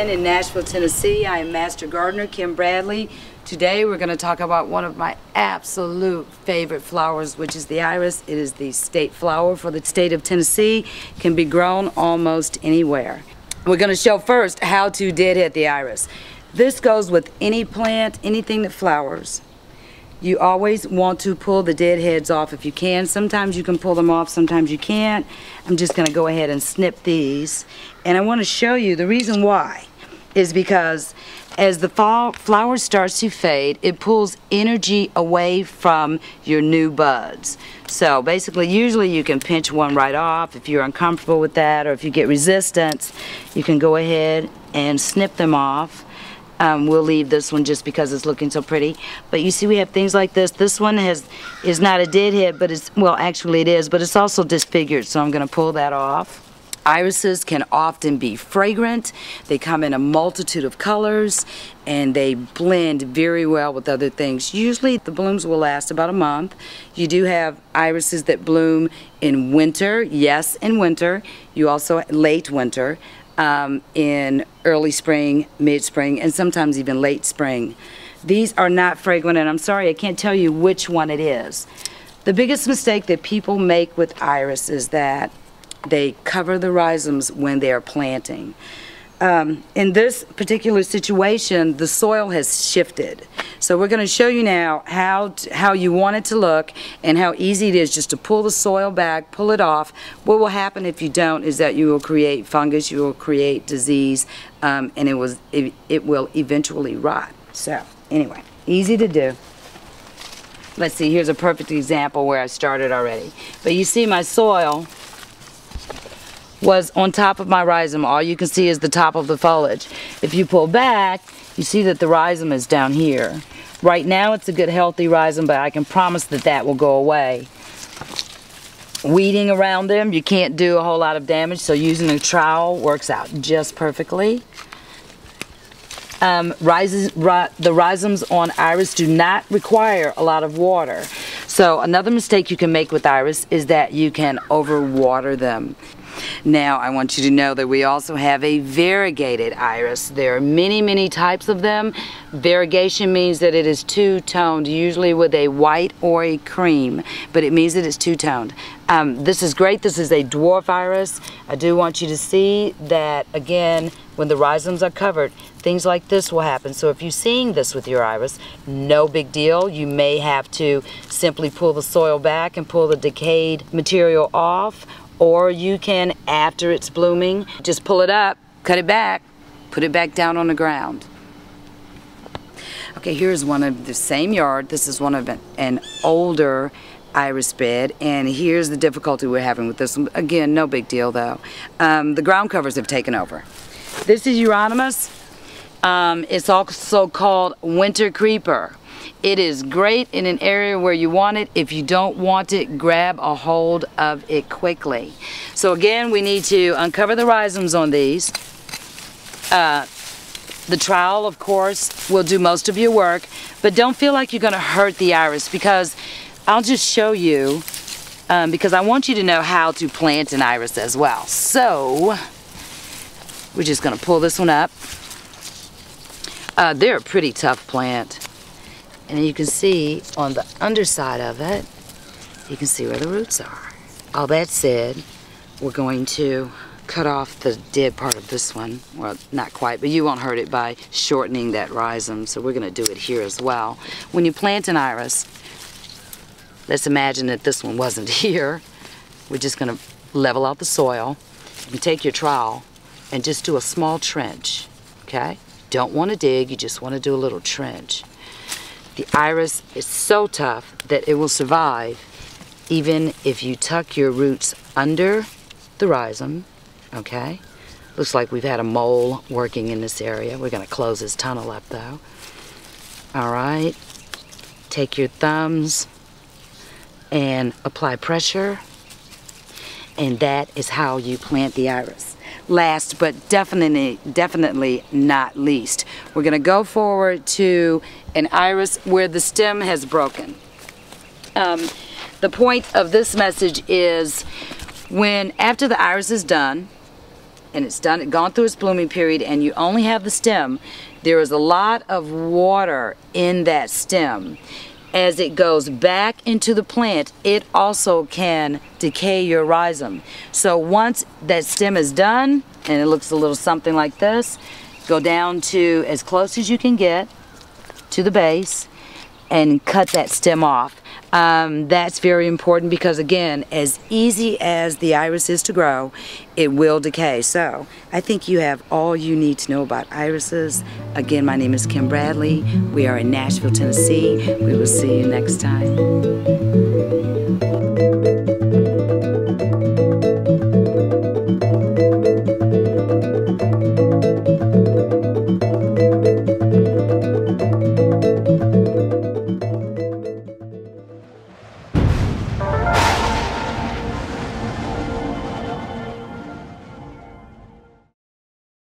again in Nashville, Tennessee. I am Master Gardener Kim Bradley. Today we're going to talk about one of my absolute favorite flowers, which is the iris. It is the state flower for the state of Tennessee. Can be grown almost anywhere. We're going to show first how to deadhead the iris. This goes with any plant, anything that flowers. You always want to pull the dead heads off if you can. Sometimes you can pull them off, sometimes you can't. I'm just going to go ahead and snip these. And I want to show you the reason why is because as the flower starts to fade, it pulls energy away from your new buds. So basically, usually you can pinch one right off if you're uncomfortable with that, or if you get resistance, you can go ahead and snip them off. We'll leave this one just because it's looking so pretty. But you see we have things like this. This one is not a deadhead, but it's, well, actually it is, but it's also disfigured, so I'm going to pull that off. Irises can often be fragrant. They come in a multitude of colors, and they blend very well with other things. Usually the blooms will last about a month. You do have irises that bloom in winter, yes, in winter. You also late winter. In early spring, mid-spring, and sometimes even late spring. These are not fragrant, and I'm sorry, I can't tell you which one it is. The biggest mistake that people make with iris is that they cover the rhizomes when they are planting. In this particular situation, the soil has shifted. So we're going to show you now how you want it to look and how easy it is just to pull the soil back, pull it off. What will happen if you don't is that you will create fungus, you will create disease, and it will eventually rot. So anyway, easy to do. Let's see, here's a perfect example where I started already. But you see my soil was on top of my rhizome. All you can see is the top of the foliage. If you pull back, you see that the rhizome is down here. Right now it's a good healthy rhizome, but I can promise that that will go away. Weeding around them, you can't do a whole lot of damage, so using a trowel works out just perfectly. The rhizomes on iris do not require a lot of water. So another mistake you can make with iris is that you can overwater them. Now I want you to know that we also have a variegated iris. There are many, many types of them. Variegation means that it is two-toned, usually with a white or a cream, but it means that it's two-toned. This is great. This is a dwarf iris. I do want you to see that, again, when the rhizomes are covered, things like this will happen. So if you're seeing this with your iris, no big deal. You may have to simply pull the soil back and pull the decayed material off, or you can, after it's blooming, just pull it up, cut it back, put it back down on the ground. Okay, here's one of the same yard. This is one of an older iris bed, and here's the difficulty we're having with this one. Again, no big deal though. The ground covers have taken over. This is Euonymus. It's also called winter creeper. It is great in an area where you want it. If you don't want it, grab a hold of it quickly. So again, we need to uncover the rhizomes on these. The trowel, of course, will do most of your work, but don't feel like you're going to hurt the iris, because I'll just show you, because I want you to know how to plant an iris as well. So we're just going to pull this one up. They're a pretty tough plant. And you can see on the underside of it, you can see where the roots are. All that said, we're going to cut off the dead part of this one. Well, not quite, but you won't hurt it by shortening that rhizome, so we're going to do it here as well. When you plant an iris, let's imagine that this one wasn't here. We're just going to level out the soil. You take your trowel and just do a small trench, okay? Don't want to dig, you just want to do a little trench. The iris is so tough that it will survive even if you tuck your roots under the rhizome, okay? Looks like we've had a mole working in this area. We're going to close this tunnel up though. All right, take your thumbs and apply pressure, and that is how you plant the iris. Last but definitely not least, we're going to go forward to an iris where the stem has broken. The point of this message is after the iris is done, and it's gone through its blooming period, and you only have the stem, there is a lot of water in that stem. As it goes back into the plant, it also can decay your rhizome. So once that stem is done, and it looks a little something like this, go down to as close as you can get to the base and cut that stem off. That's very important because, again, as easy as the iris is to grow, it will decay. So I think you have all you need to know about irises. Again, my name is Kim Bradley. We are in Nashville, Tennessee. We will see you next time.